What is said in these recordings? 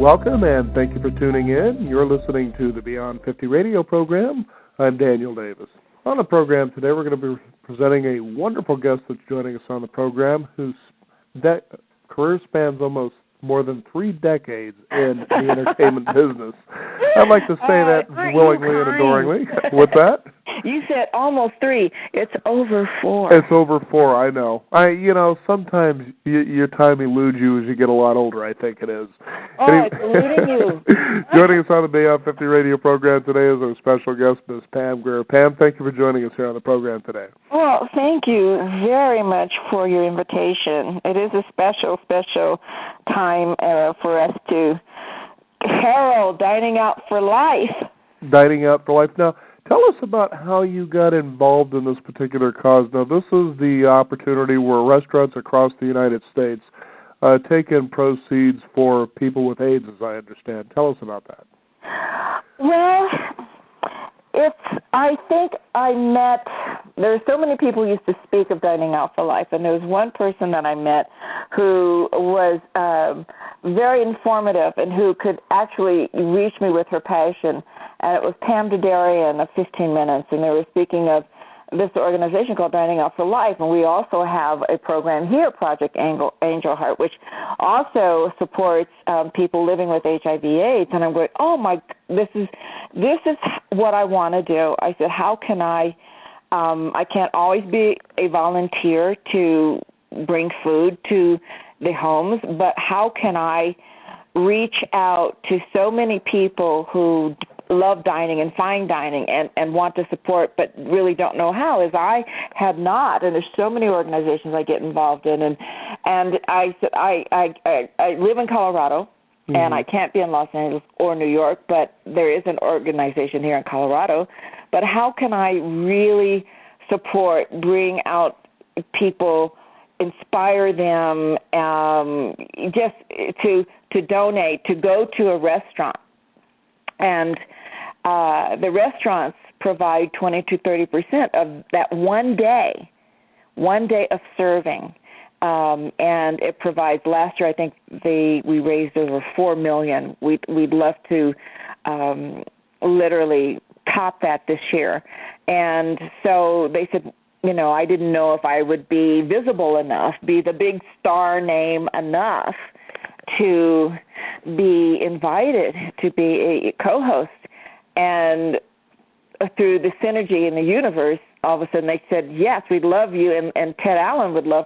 Welcome, and thank you for tuning in. You're listening to the Beyond 50 radio program. I'm Daniel Davis. On the program today, we're going to be presenting a wonderful guest that's joining us on the program whose career spans almost more than 3 decades in the entertainment business. I'd like to say that willingly and adoringly. What's that? You said almost 3. It's over 4. It's over 4, I know. Sometimes your time eludes you as you get a lot older, I think it is. Oh, it's eluding you. Joining us on the Beyond 50 radio program today is our special guest, Ms. Pam Grier. Pam, thank you for joining us here on the program today. Well, thank you very much for your invitation. It is a special, special time for us to herald Dining Out for Life. Dining Out for Life. Now, tell us about how you got involved in this particular cause. Now, this is the opportunity where restaurants across the United States take in proceeds for people with AIDS, as I understand. Tell us about that. Well, I think I met, there are so many people who used to speak of Dining Out for Life, and there was one person that I met who was very informative and who could actually reach me with her passion, and it was Pam Grier of 15 Minutes, and they were speaking of this organization called Dining Out for Life, and we also have a program here, Project Angel Heart, which also supports people living with HIV/AIDS. And I'm going, this is what I want to do. I said, how can I can't always be a volunteer to bring food to the homes, but how can I reach out to so many people who love dining and fine dining and want to support but really don't know how, as I have not. And there's so many organizations I get involved in. And I said, I live in Colorado, mm-hmm. and I can't be in Los Angeles or New York, but there is an organization here in Colorado. But how can I really support, bring out people, inspire them just to donate, to go to a restaurant? And the restaurants provide 20 to 30% of that one day of serving. And it provides, last year I think we raised over $4 million. We'd love to literally top that this year. And so they said, I didn't know if I would be visible enough, be the big star name enough to be invited to be a co-host. And through the synergy in the universe, all of a sudden they said, yes, we'd love you, and Ted Allen would love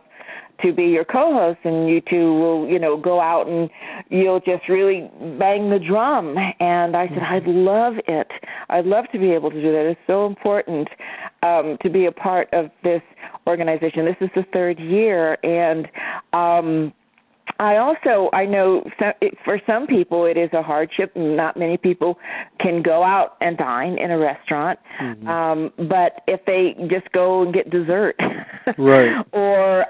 to be your co-host, and you two will, go out and you'll just really bang the drum. And I said, I'd love it. I'd love to be able to do that. It's so important to be a part of this organization. This is the 3rd year, and I know for some people it is a hardship. Not many people can go out and dine in a restaurant, mm-hmm. But if they just go and get dessert, right, or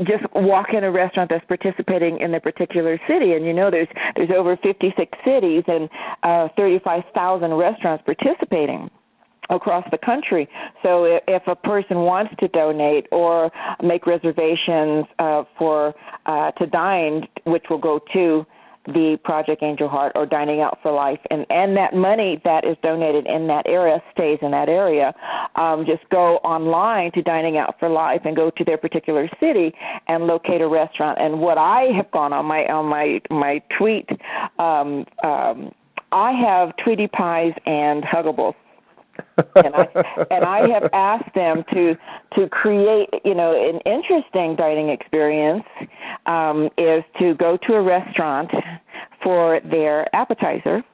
just walk in a restaurant that's participating in the particular city, and there's over 56 cities and 35,000 restaurants participating across the country. So if a person wants to donate or make reservations to dine, which will go to the Project Angel Heart or Dining Out for Life, and that money that is donated in that area stays in that area, just go online to Dining Out for Life and go to their particular city and locate a restaurant. And what I have gone on my tweet, I have Tweety Pies and Huggables. and I have asked them to create, an interesting dining experience, is to go to a restaurant for their appetizer,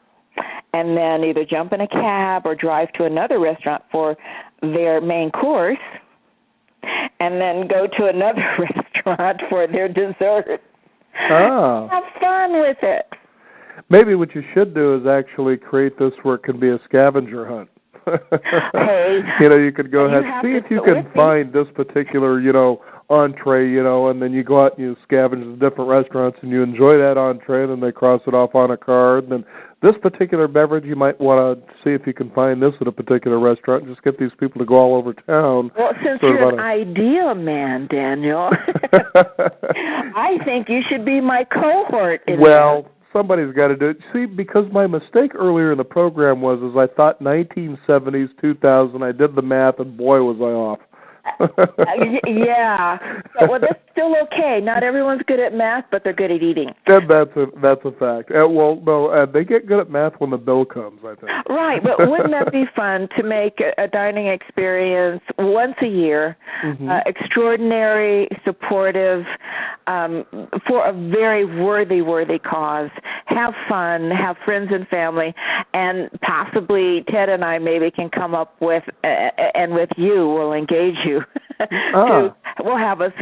and then either jump in a cab or drive to another restaurant for their main course, and then go to another restaurant for their dessert. Oh. Have fun with it. Maybe what you should do is actually create this where it can be a scavenger hunt. Hey, you could go ahead, see if you can find this particular, entree, and then you go out and you scavenge the different restaurants and you enjoy that entree, and then they cross it off on a card. And then this particular beverage, you might want to see if you can find this at a particular restaurant. Just get these people to go all over town. Well, since you're an idea man, Daniel, I think you should be my cohort. somebody's got to do it. See, because my mistake earlier in the program was I thought 1970s, 2000. I did the math, and boy, was I off. Yeah. Well, that's still okay. Not everyone's good at math, but they're good at eating. That's a fact. Well, no, they get good at math when the bill comes, I think. Right, but wouldn't that be fun to make a dining experience once a year, extraordinary, supportive, for a very worthy cause? Have fun, have friends and family, and possibly Ted and I maybe can come up with, and with you, we'll engage you. We'll have a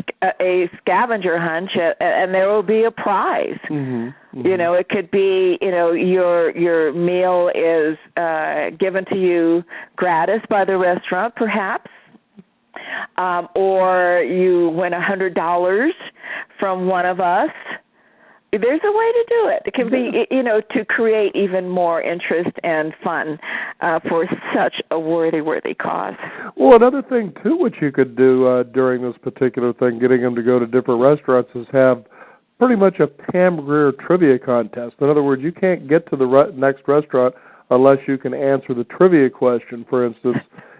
scavenger hunt, and there will be a prize. You know, it could be, you know, your meal is given to you gratis by the restaurant, perhaps, or you win $100 from one of us. There's a way to do it. It can be, you know, to create even more interest and fun for such a worthy cause. Well, another thing, too, which you could do during this particular thing, getting them to go to different restaurants, is have pretty much a Pam Grier trivia contest. In other words, you can't get to the next restaurant unless you can answer the trivia question, for instance.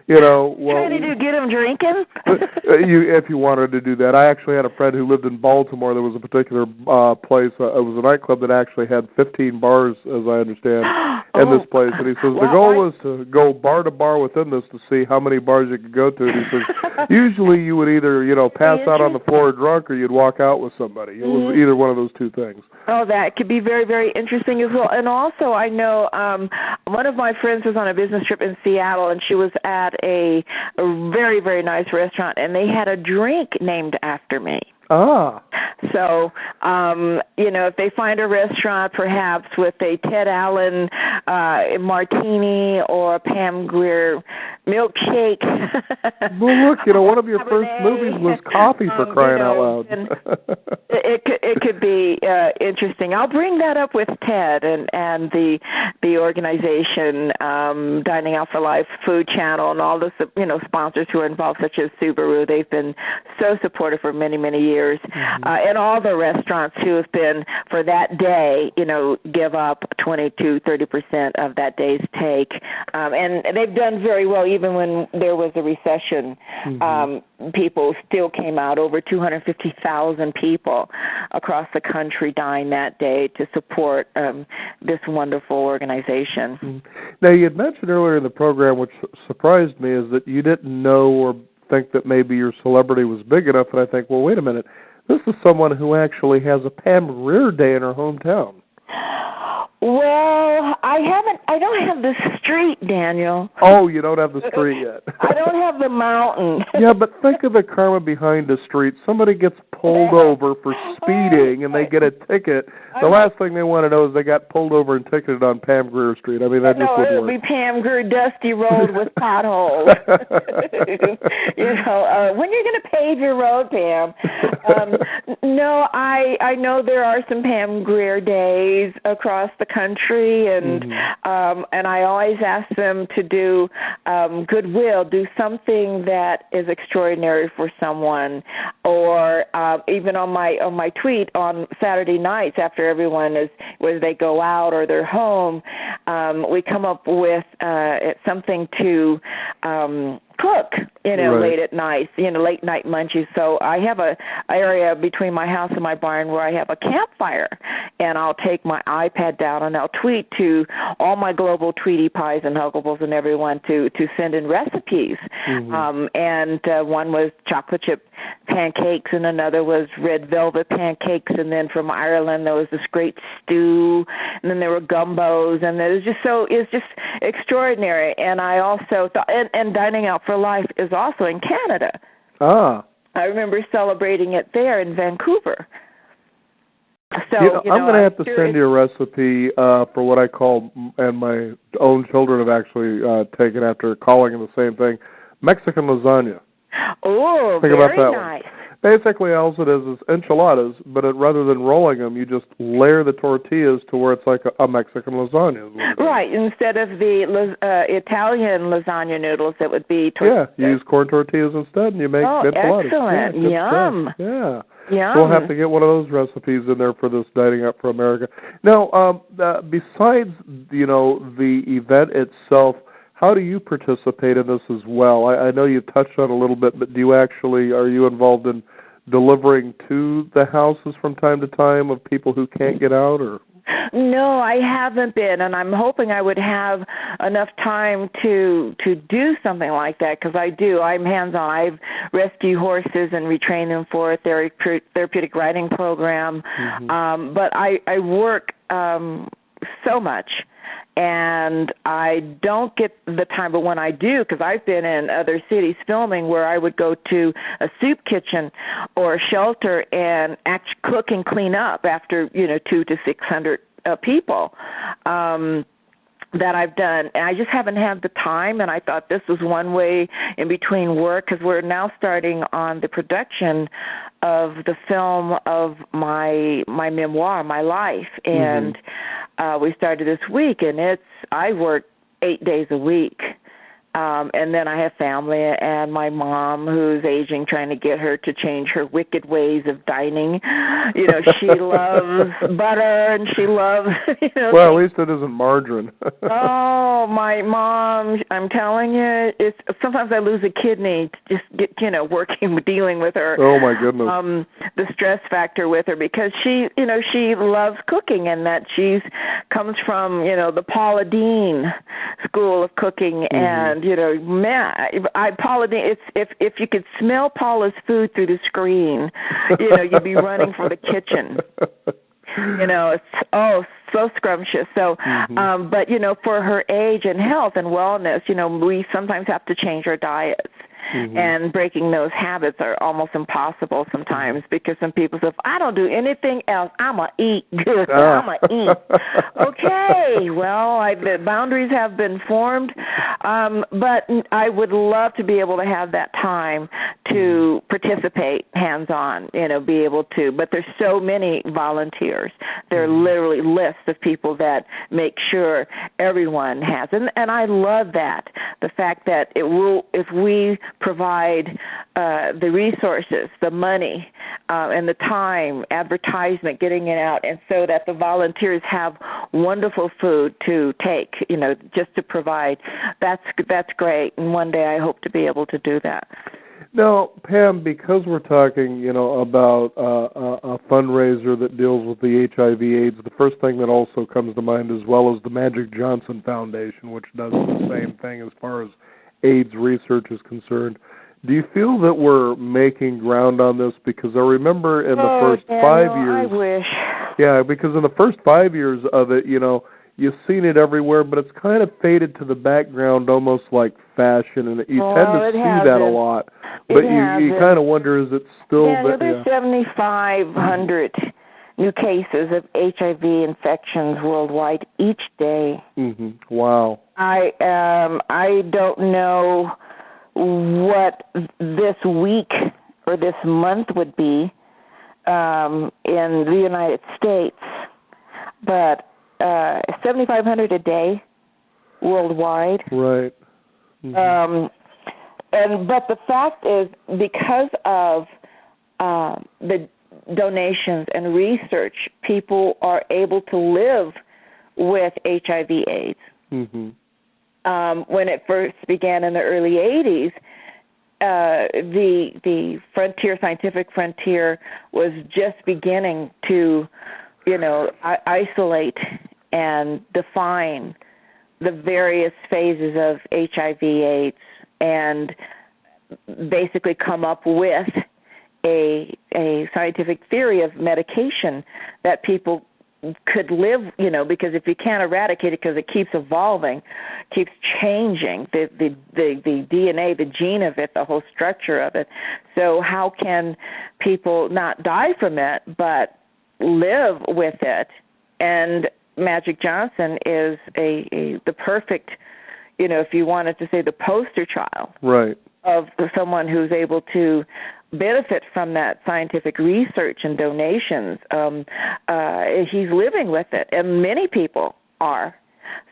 You know, well, trying to get them drinking. If you wanted to do that, I actually had a friend who lived in Baltimore. There was a particular place. It was a nightclub that actually had 15 bars, as I understand, in this place. And he says the goal is to go bar to bar within this to see how many bars you could go to. And he says usually you would either pass out on the floor drunk or you'd walk out with somebody. It was either one of those two things. Oh, that could be very, very interesting as well. And also, I know one of my friends was on a business trip in Seattle, and she was at a very, very nice restaurant, and they had a drink named after me. So, if they find a restaurant perhaps with a Ted Allen martini or a Pam Grier milkshake. Well, look, one of your first movies was Coffee, for crying out loud. It could be interesting. I'll bring that up with Ted and the organization, Dining Out for Life, Food Channel, and all the sponsors who are involved, such as Subaru. They've been so supportive for many, many years. And all the restaurants who have been, for that day, give up 20 to 30% of that day's take. And they've done very well, even when there was a recession. People still came out. Over 250,000 people across the country dined that day to support this wonderful organization. Now, you had mentioned earlier in the program, which surprised me, is that you didn't know or think that maybe your celebrity was big enough. And I think, well, wait a minute. This is someone who actually has a Pam Grier Day in her hometown. Well, I don't have the street, Daniel. Oh, you don't have the street yet. I don't have the mountain. Yeah, but think of the karma behind the street. Somebody gets pulled over for speeding and they get a ticket. The last thing they want to know is they got pulled over and ticketed on Pam Grier Street. I mean, that just wouldn't work. No, it'll be Pam Grier Dusty Road with potholes. When you're going to pave your road, Pam? No, I know there are some Pam Grier days across the country, and I always ask them to do goodwill, do something that is extraordinary for someone, or even on my tweet on Saturday nights after everyone is, whether they go out or they're home, we come up with something to cook, late at night, late night munchies. So I have a area between my house and my barn where I have a campfire, and I'll take my iPad down and I'll tweet to all my global Tweety Pies and Hugglebles and everyone to send in recipes. And one was chocolate chip pancakes, and another was red velvet pancakes, and then from Ireland there was this great stew, and then there were gumbos, and it's just extraordinary. And I also thought, and Dining Out for Life is also in Canada. I remember celebrating it there in Vancouver. So I'm going to have to send you a recipe for what I call, and my own children have actually taken after calling it the same thing, Mexican lasagna. Oh, Think very about that nice. One. Basically, all it is enchiladas, but rather than rolling them, you just layer the tortillas to where it's like a Mexican lasagna. Right, instead of the Italian lasagna noodles, that would be tortillas. Yeah, you use corn tortillas instead, and you make enchiladas. Excellent. Yum. Yeah. Yeah. So we'll have to get one of those recipes in there for this Dining Up for America. Now, besides, the event itself, how do you participate in this as well? I know you touched on it a little bit, but are you involved in delivering to the houses from time to time of people who can't get out, or? No, I haven't been, and I'm hoping I would have enough time to do something like that, because I'm hands-on. I've rescued horses and retrained them for a therapeutic riding program, but I work so much, and I don't get the time, but when I do, because I've been in other cities filming where I would go to a soup kitchen or a shelter and actually cook and clean up after, 200 to 600 people that I've done. And I just haven't had the time, and I thought this was one way in between work, because we're now starting on the production of the film of my memoir, my life, and we started this week, and I work 8 days a week. And then I have family and my mom who's aging, trying to get her to change her wicked ways of dining. She loves butter and she loves, Well, at least it isn't margarine. Oh, my mom, I'm telling you, sometimes I lose a kidney just dealing with her. Oh, my goodness. The stress factor with her, because she loves cooking, and that comes from, the Paula Deen school of cooking, and Paula Deen, if you could smell Paula's food through the screen, you'd be running for the kitchen. It's so scrumptious. So, but for her age and health and wellness, we sometimes have to change our diets. And breaking those habits are almost impossible sometimes, because some people say, if I don't do anything else, I'm going to eat good. I'm going to eat. Okay, well, the boundaries have been formed, but I would love to be able to have that time to participate hands-on, be able to. But there's so many volunteers. There are literally lists of people that make sure everyone has. And I love that, the fact that if we provide the resources, the money, and the time, advertisement, getting it out, and so that the volunteers have wonderful food to take, just to provide. That's great, and one day I hope to be able to do that. Now, Pam, because we're talking, about a fundraiser that deals with the HIV/AIDS, the first thing that also comes to mind as well is the Magic Johnson Foundation, which does the same thing as far as AIDS research is concerned. Do you feel that we're making ground on this? Because I remember in the first 5 years... I wish. Yeah, because in the first 5 years of it, you've seen it everywhere, but it's kind of faded to the background, almost like fashion, and you tend to see that a lot. But you kind of wonder, is it still... There's 7,500 new cases of HIV infections worldwide each day. Wow. I don't know what this week or this month would be in the United States, but 7,500 a day worldwide. Right. But the fact is, because of the donations and research, people are able to live with HIV/AIDS. When it first began in the early 80s, the scientific frontier was just beginning to, isolate and define the various phases of HIV/AIDS, and basically come up with a scientific theory of medication that people could live, because if you can't eradicate it, because it keeps evolving, keeps changing, the DNA, the gene of it, the whole structure of it. So how can people not die from it, but live with it? And Magic Johnson is the perfect, if you wanted to say, the poster child, right, of someone who's able to benefit from that scientific research and donations. He's living with it, and many people are.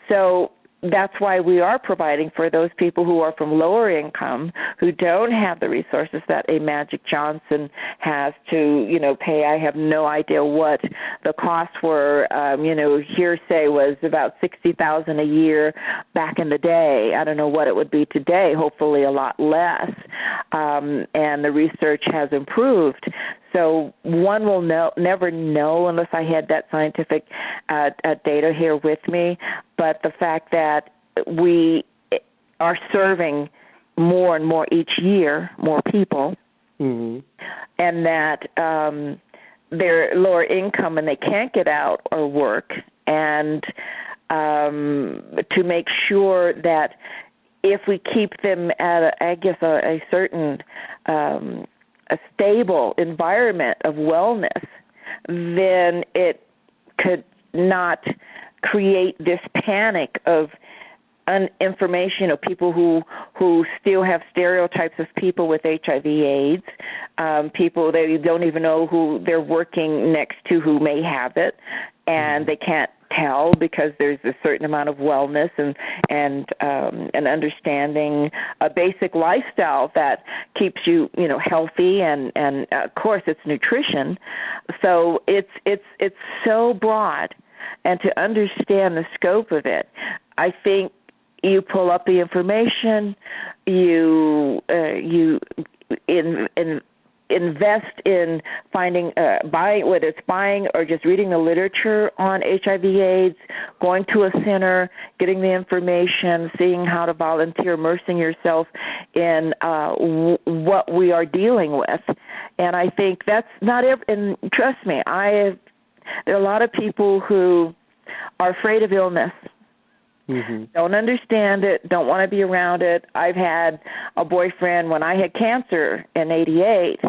So that's why we are providing for those people who are from lower income, who don't have the resources that a Magic Johnson has to, pay. I have no idea what the costs were. Hearsay was about $60,000 a year back in the day. I don't know what it would be today. Hopefully, a lot less. And the research has improved. So one will never know unless I had that scientific data here with me. But the fact that we are serving more and more each year, more people, and that they're lower income and they can't get out or work, and to make sure that if we keep them at, a certain a stable environment of wellness, then it could not create this panic of information of people who still have stereotypes of people with HIV/AIDS, people that you don't even know who they're working next to who may have it, and they can't tell because there's a certain amount of wellness and understanding a basic lifestyle that keeps you healthy, and of course it's nutrition. So it's so broad, and to understand the scope of it, I think you pull up the information, you invest in finding, buying, whether it's buying or just reading the literature on HIV/AIDS, going to a center, getting the information, seeing how to volunteer, immersing yourself in what we are dealing with. And I think that's not and trust me, there are a lot of people who are afraid of illness. Don't understand it, don't want to be around it. I've had a boyfriend when I had cancer in '88,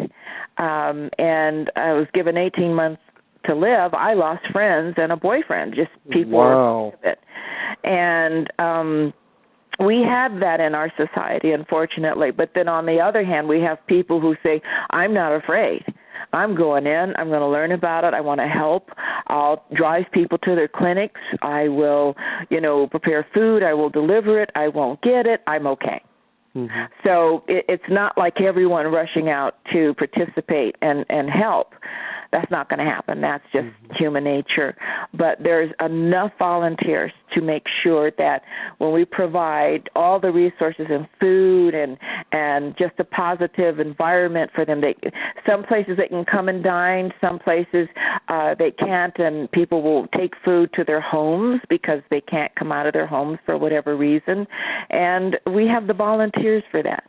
and I was given 18 months to live. I lost friends and a boyfriend, just people were afraid of it. And we have that in our society, unfortunately. But then on the other hand, we have people who say, I'm not afraid. I'm going in. I'm going to learn about it. I want to help. I'll drive people to their clinics. I will, prepare food. I will deliver it. I won't get it. I'm okay. So it's not like everyone rushing out to participate and help. That's not going to happen. That's just human nature. But there's enough volunteers to make sure that when we provide all the resources and food and just a positive environment for them, some places they can come and dine, some places they can't, and people will take food to their homes because they can't come out of their homes for whatever reason. And we have the volunteers for that.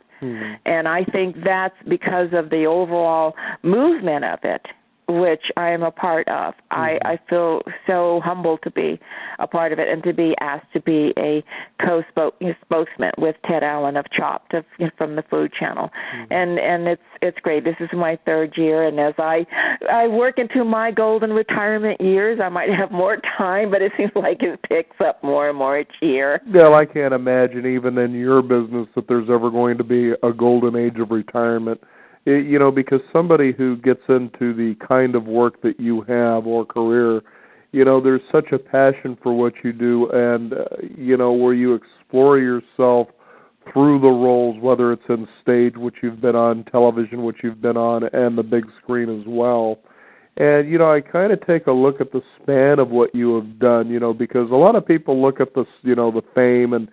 And I think that's because of the overall movement of it, which I am a part of. I feel so humbled to be a part of it and to be asked to be a co-spokesman with Ted Allen of Chopped from the Food Channel. And it's great. This is my third year, and as I work into my golden retirement years, I might have more time, but it seems like it picks up more and more each year. Well, I can't imagine even in your business that there's ever going to be a golden age of retirement. Because somebody who gets into the kind of work that you have or career, there's such a passion for what you do, and, where you explore yourself through the roles, whether it's in stage, which you've been on, television, which you've been on, and the big screen as well. And, I kind of take a look at the span of what you have done, because a lot of people look at this, the fame and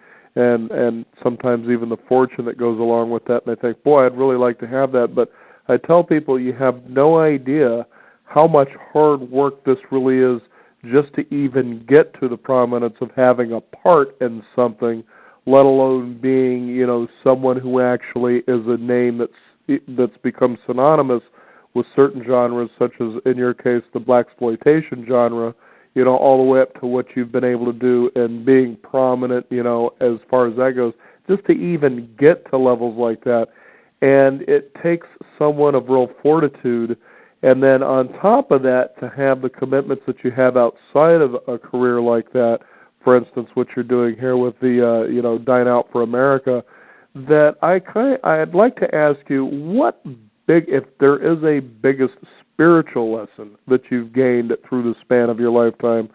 sometimes even the fortune that goes along with that, and they think, boy, I'd really like to have that. But I tell people you have no idea how much hard work this really is just to even get to the prominence of having a part in something, let alone being, someone who actually is a name that's become synonymous with certain genres, such as, in your case, the blaxploitation genre, all the way up to what you've been able to do and being prominent, as far as that goes, just to even get to levels like that. And it takes someone of real fortitude. And then on top of that, to have the commitments that you have outside of a career like that, for instance, what you're doing here with the, Dine Out for America, that I'd like to ask you, if there is a biggest spiritual lesson that you've gained through the span of your lifetime,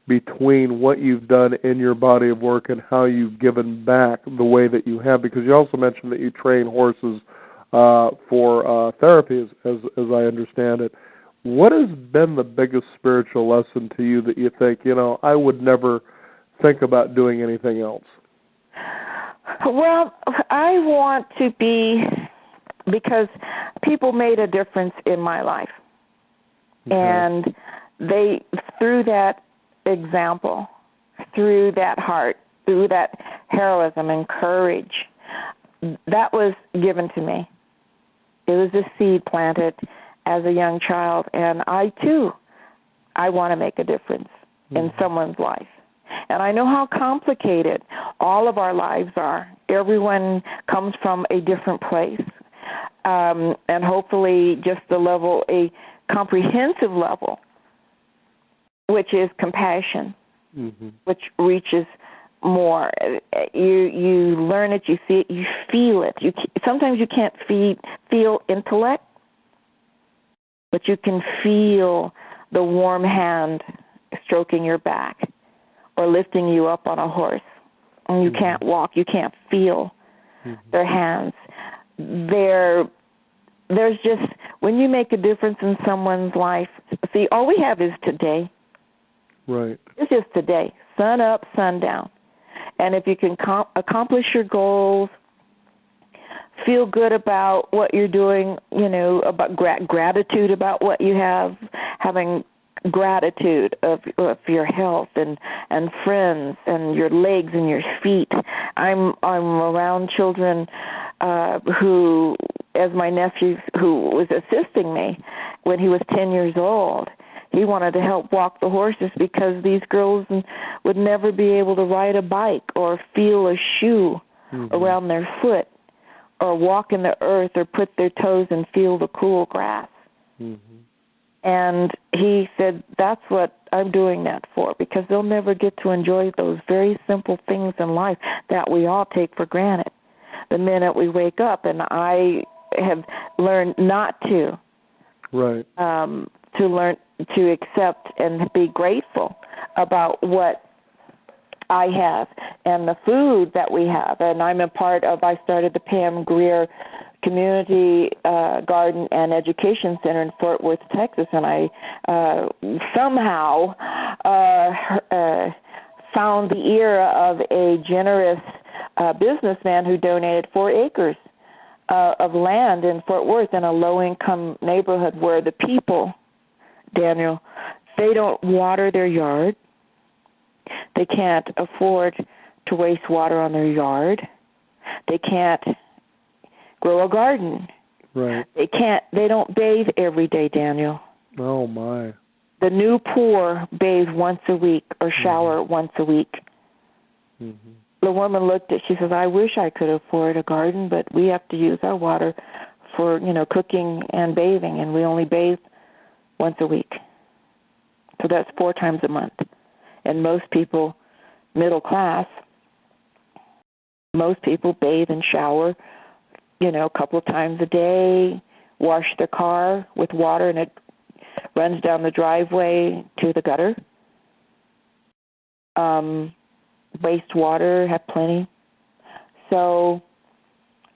between what you've done in your body of work and how you've given back the way that you have? Because you also mentioned that you train horses for therapy, as I understand it. What has been the biggest spiritual lesson to you that you think, I would never think about doing anything else? Well, I want to be, because people made a difference in my life. Okay. And they, through that example, through that heart, through that heroism and courage, that was given to me. It was a seed planted as a young child, and I want to make a difference in someone's life. And I know how complicated all of our lives are. Everyone comes from a different place, and hopefully just a comprehensive level, which is compassion, which reaches more. You learn it, you see it, you feel it. Sometimes you can't feel intellect, but you can feel the warm hand stroking your back or lifting you up on a horse. And you can't walk, you can't feel their hands. There's just, when you make a difference in someone's life, see, all we have is today. Right. It's just today, sun up, sun down. And if you can accomplish your goals, feel good about what you're doing, about gratitude about what you have, having gratitude of your health and friends and your legs and your feet. I'm around children who, as my nephew who was assisting me when he was 10 years old, he wanted to help walk the horses because these girls would never be able to ride a bike or feel a shoe around their foot or walk in the earth or put their toes and feel the cool grass. And he said, that's what I'm doing that for, because they'll never get to enjoy those very simple things in life that we all take for granted the minute we wake up. And I have learned not to. Right. To learn to accept and be grateful about what I have and the food that we have. And I'm I started the Pam Grier Community Garden and Education Center in Fort Worth, Texas, and I somehow found the ear of a generous businessman who donated 4 acres of land in Fort Worth in a low-income neighborhood where the people, Daniel, they don't water their yard. They can't afford to waste water on their yard. They can't grow a garden. Right. They don't bathe every day, Daniel. Oh, my. The new poor bathe once a week or shower once a week. The woman looked at, she says, I wish I could afford a garden, but we have to use our water for, cooking and bathing, and we only bathe once a week. So that's 4 times a month. And most people, middle class, most people bathe and shower, a couple of times a day, wash their car with water, and it runs down the driveway to the gutter. Wastewater, have plenty. So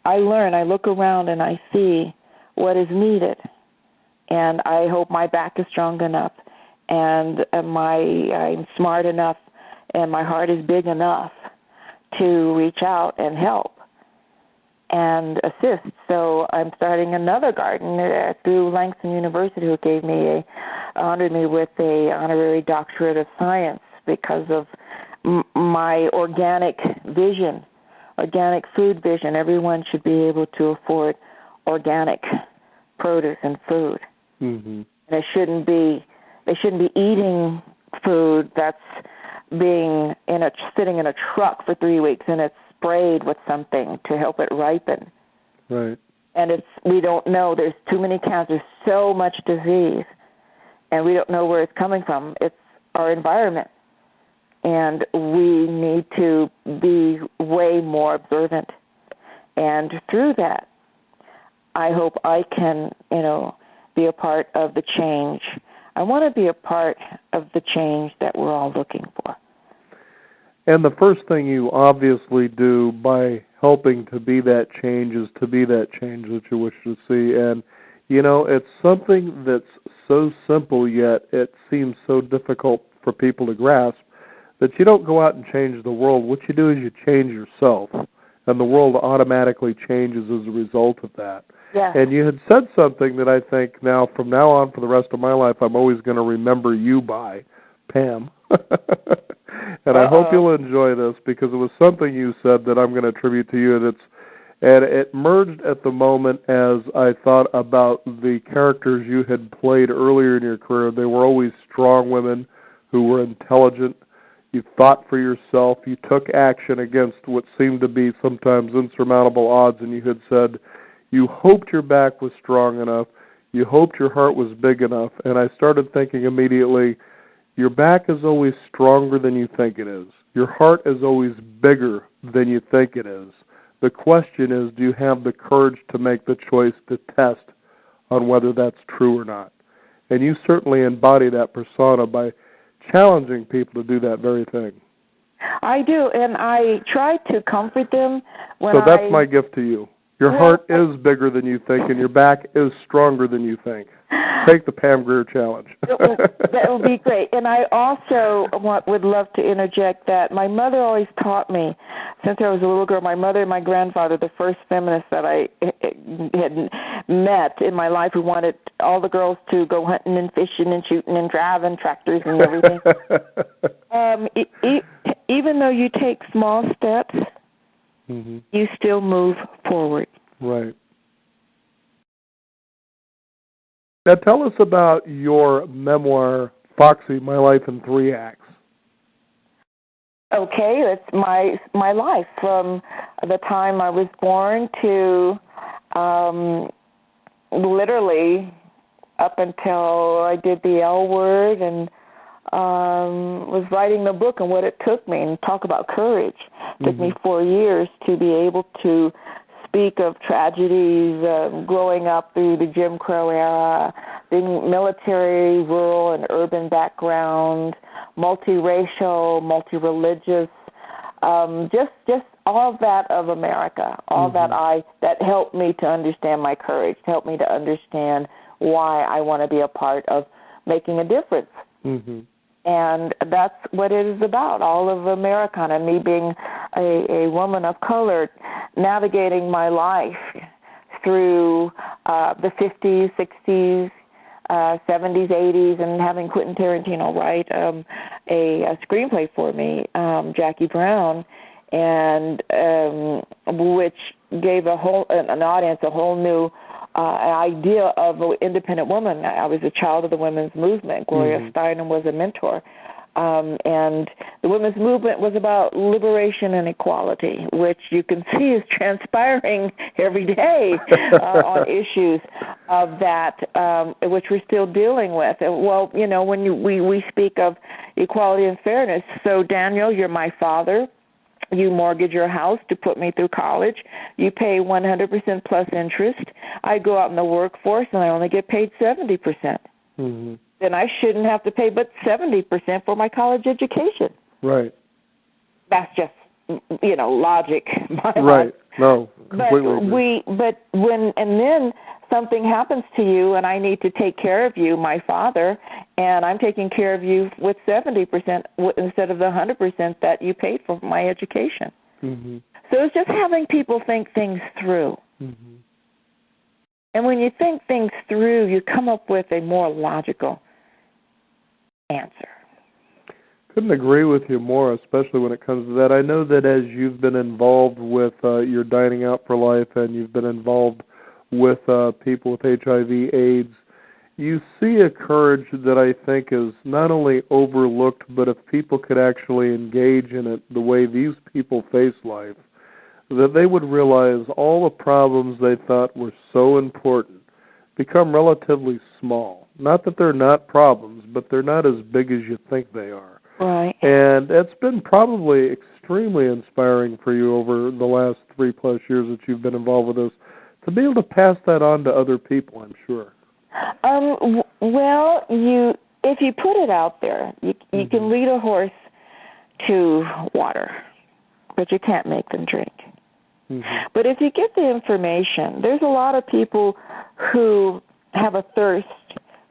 I look around and I see what is needed. And I hope my back is strong enough and I'm smart enough and my heart is big enough to reach out and help and assist. So I'm starting another garden through Langston University, who honored me with a honorary doctorate of science because of my organic vision, organic food vision. Everyone should be able to afford organic produce and food. And they shouldn't be eating food that's sitting in a truck for 3 weeks and it's sprayed with something to help it ripen. Right. And we don't know. There's too many cancers, so much disease, and we don't know where it's coming from. It's our environment. And we need to be way more observant. And through that, I hope I can, be a part of the change. I want to be a part of the change that we're all looking for. And the first thing you obviously do by helping to be that change is to be that change that you wish to see. And, you know, it's something that's so simple, yet it seems so difficult for people to grasp, that you don't go out and change the world. What you do is you change yourself, and the world automatically changes as a result of that. Yeah. And you had said something that I think now, from now on, for the rest of my life, I'm always going to remember you by, Pam. And I hope you'll enjoy this, because it was something you said that I'm going to attribute to you, and it merged at the moment as I thought about the characters you had played earlier in your career. They were always strong women who were intelligent. You thought for yourself. You took action against what seemed to be sometimes insurmountable odds, and you had said you hoped your back was strong enough. You hoped your heart was big enough. And I started thinking immediately, your back is always stronger than you think it is. Your heart is always bigger than you think it is. The question is, do you have the courage to make the choice to test on whether that's true or not? And you certainly embody that persona by challenging people to do that very thing. I do, and I try to comfort them when So that's my gift to you. Your heart is bigger than you think, and your back is stronger than you think. Take the Pam Grier challenge. That would be great. And I also would love to interject that my mother always taught me, since I was a little girl, my mother and my grandfather, the first feminists that I had met in my life, who wanted all the girls to go hunting and fishing and shooting and driving tractors and everything. Even though you take small steps, you still move forward. Right. Now tell us about your memoir, Foxy, My Life in 3 Acts. Okay, that's my life from the time I was born to literally up until I did the L word and was writing the book, and what it took me, and talk about courage. It took me 4 years to be able to speak of tragedies growing up through the Jim Crow era, being military, rural, and urban background, multiracial, multireligious, just all that of America, all that helped me to understand my courage, helped me to understand why I want to be a part of making a difference. And that's what it is about, all of Americana, me being a woman of color, navigating my life through the 50s, 60s, 70s, 80s, and having Quentin Tarantino write a screenplay for me, Jackie Brown, and which gave an audience a whole new idea of an independent woman. I was a child of the women's movement. Gloria Steinem was a mentor. And the women's movement was about liberation and equality, which you can see is transpiring every day on issues of that, which we're still dealing with. Well, you know, when we speak of equality and fairness, so Daniel, you're my father. You mortgage your house to put me through college. You pay 100% plus interest. I go out in the workforce, and I only get paid 70%. Then I shouldn't have to pay but 70% for my college education. Right. That's just, logic. Right. No, completely. But then something happens to you, and I need to take care of you, my father, and I'm taking care of you with 70% instead of the 100% that you paid for my education. So it's just having people think things through. And when you think things through, you come up with a more logical answer. Couldn't agree with you more, especially when it comes to that. I know that as you've been involved with your Dining Out for Life, and you've been involved with people with HIV/AIDS, you see a courage that I think is not only overlooked, but if people could actually engage in it the way these people face life, that they would realize all the problems they thought were so important become relatively small. Not that they're not problems, but they're not as big as you think they are. Right. And it's been probably extremely inspiring for you over the last 3+ years that you've been involved with this, to be able to pass that on to other people, I'm sure. Well, if you put it out there, you can lead a horse to water, but you can't make them drink. But if you get the information, there's a lot of people who have a thirst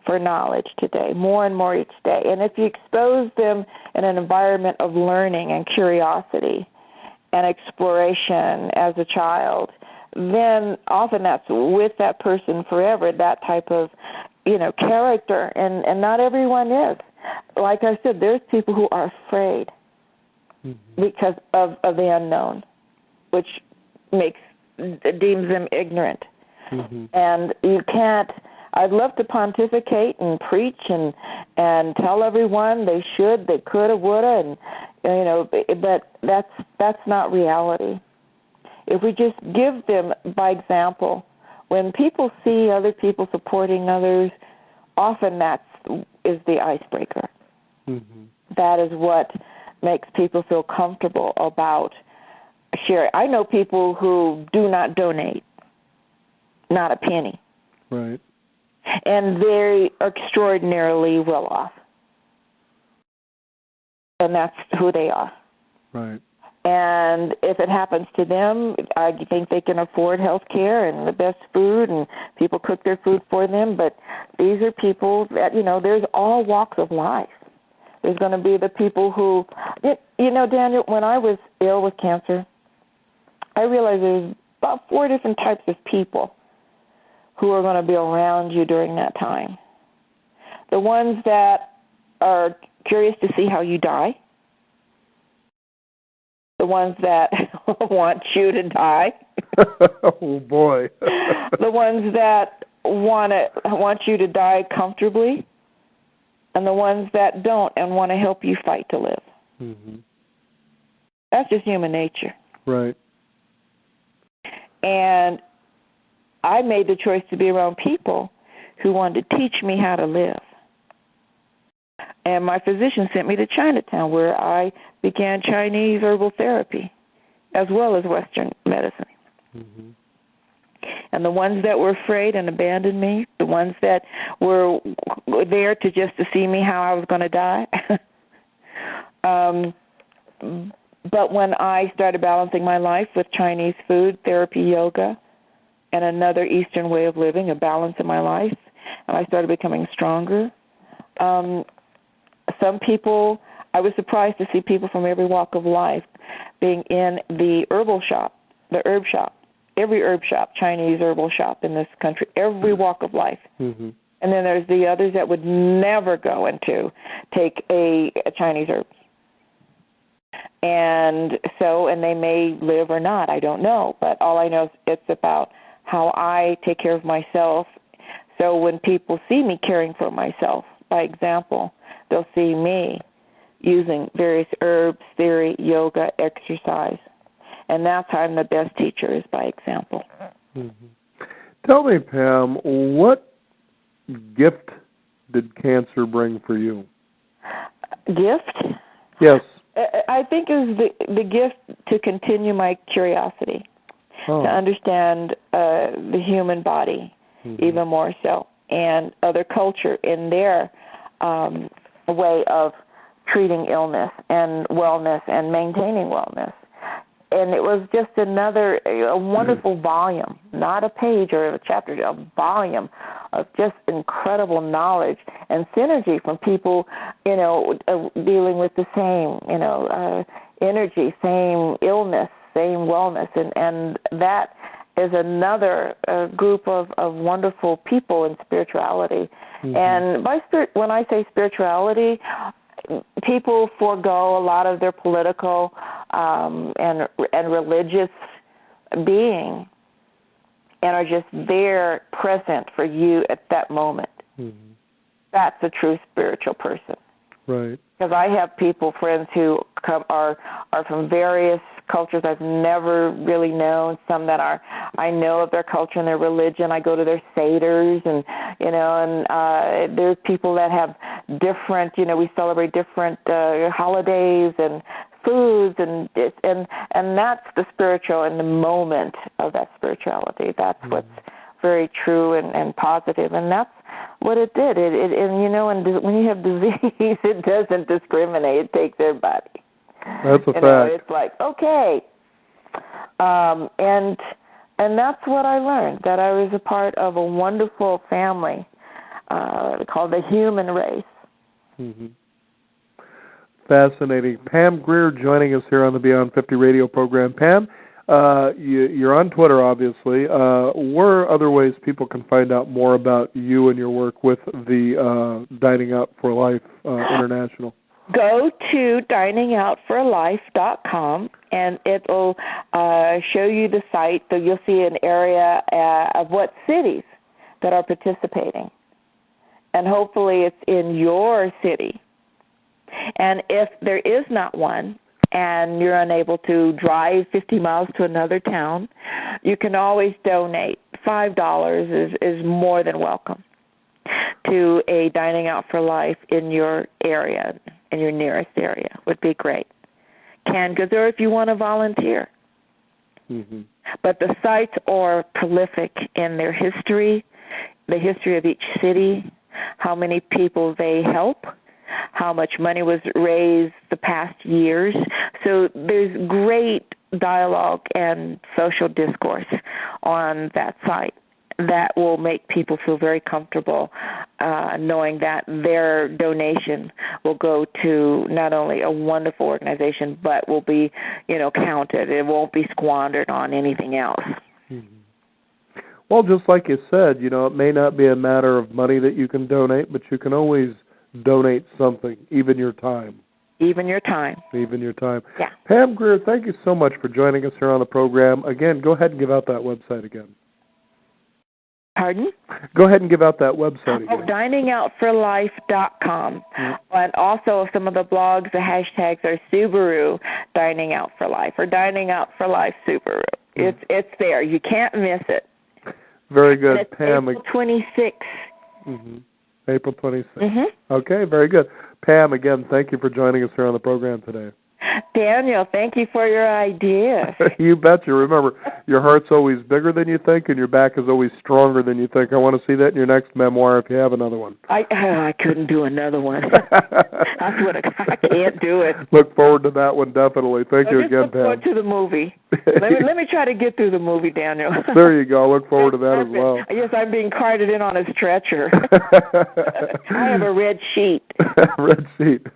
for knowledge today, more and more each day. And if you expose them in an environment of learning and curiosity and exploration as a child, then often that's with that person forever, that type of, character. And not everyone is. Like I said, there's people who are afraid because of the unknown, which deems them ignorant. And you can't. I'd love to pontificate and preach and tell everyone they should, they coulda, woulda, but that's not reality. If we just give them by example, when people see other people supporting others, often that is the icebreaker. That is what makes people feel comfortable about sharing. I know people who do not donate, not a penny. Right. And they are extraordinarily well off. And that's who they are. Right. And if it happens to them, I think they can afford health care and the best food, and people cook their food for them. But these are people that, there's all walks of life. There's going to be the people who, Daniel, when I was ill with cancer, I realized there's about 4 different types of people who are going to be around you during that time. The ones that are curious to see how you die. The ones that want you to die. Oh, boy. The ones that want you to die comfortably. And the ones that don't and want to help you fight to live. That's just human nature. Right. And I made the choice to be around people who wanted to teach me how to live. And my physician sent me to Chinatown, where I began Chinese herbal therapy as well as Western medicine. And the ones that were afraid and abandoned me, the ones that were there to see me how I was going to die. But when I started balancing my life with Chinese food, therapy, yoga, and another Eastern way of living, a balance in my life, and I started becoming stronger. Some people, I was surprised to see people from every walk of life being in the herb shop, every herb shop, Chinese herbal shop in this country, every walk of life. And then there's the others that would never go into take a Chinese herb. And they may live or not, I don't know. But all I know is it's about how I take care of myself. So when people see me caring for myself, by example, they'll see me using various herbs, theory, yoga, exercise. And that's how I'm the best teacher, is by example. Tell me, Pam, what gift did cancer bring for you? Gift? Yes. I think it was the gift to continue my curiosity, to understand the human body even more so, and other culture in their way of treating illness and wellness and maintaining wellness. And it was just a wonderful volume, not a page or a chapter, a volume of just incredible knowledge and synergy from people, dealing with the same, energy, same illness, same wellness. And that is another group of wonderful people in spirituality. And when I say spirituality, people forego a lot of their political and religious being and are just there present for you at that moment. That's a true spiritual person. Right. Because I have friends who are from various cultures I've never really known, some that I know of their culture and their religion. I go to their seders, and there's people that have different, we celebrate different holidays and foods, and that's the spiritual and the moment of that spirituality. That's what's very true and positive, and that's what it did. And you know, when you have disease, it doesn't discriminate. It takes everybody. That's a fact. It's like, okay. And that's what I learned, that I was a part of a wonderful family called the human race. Mm-hmm. Fascinating. Pam Grier joining us here on the Beyond 50 radio program. Pam, you're on Twitter, obviously. Where are other ways people can find out more about you and your work with the Dining Out for Life International? Go to diningoutforlife.com, and it'll show you the site. So you'll see an area of what cities that are participating. And hopefully it's in your city. And if there is not one, and you're unable to drive 50 miles to another town, you can always donate. $5 is more than welcome to a Dining Out for Life in your area, in your nearest area. Would be great. Or if you want to volunteer. Mm-hmm. But the sites are prolific in their history, the history of each city, how many people they help, how much money was raised the past years. So there's great dialogue and social discourse on that site that will make people feel very comfortable knowing that their donation will go to not only a wonderful organization, but will be, counted. It won't be squandered on anything else. Mm-hmm. Well, just like you said, it may not be a matter of money that you can donate, but you can always donate something, even your time. Even your time. Even your time. Yeah. Pam Grier, thank you so much for joining us here on the program. Again, go ahead and give out that website again. Pardon? Go ahead and give out that website again. diningoutforlife.com. Mm-hmm. And also some of the blogs, the hashtags are Subaru Dining Out for Life or Dining Out for Life Subaru. Mm-hmm. It's there. You can't miss it. Very good, it's Pam. April 26th. Mm-hmm. April 26th. Mm-hmm. Okay, very good. Pam, again, thank you for joining us here on the program today. Daniel, thank you for your idea. You betcha. Remember, your heart's always bigger than you think, and your back is always stronger than you think. I want to see that in your next memoir if you have another one. I couldn't do another one. I can't do it. Look forward to that one, definitely. Thank you again, Pam. Look forward to the movie. Let me try to get through the movie, Daniel. There you go. Look forward to that as well. Yes, I'm being carted in on a stretcher. I have a red sheet. Red sheet.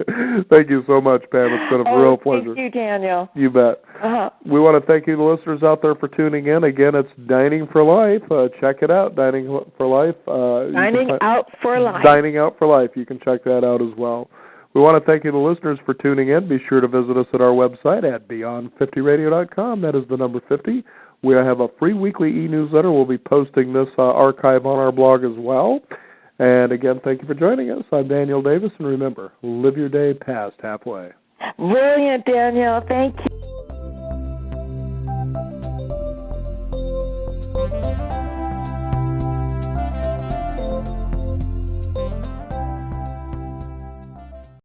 Thank you so much, Pam. It's been a real pleasure. Thank you, Daniel. You bet. Uh-huh. We want to thank you, the listeners out there, for tuning in. Again, it's Dining for Life. Check it out, Dining for Life. Dining Out for Life. Dining Out for Life. You can check that out as well. We want to thank you, the listeners, for tuning in. Be sure to visit us at our website at beyond50radio.com. That is the number 50. We have a free weekly e-newsletter. We'll be posting this archive on our blog as well. And again, thank you for joining us. I'm Daniel Davis, and remember, live your day past halfway. Brilliant, Daniel. Thank you.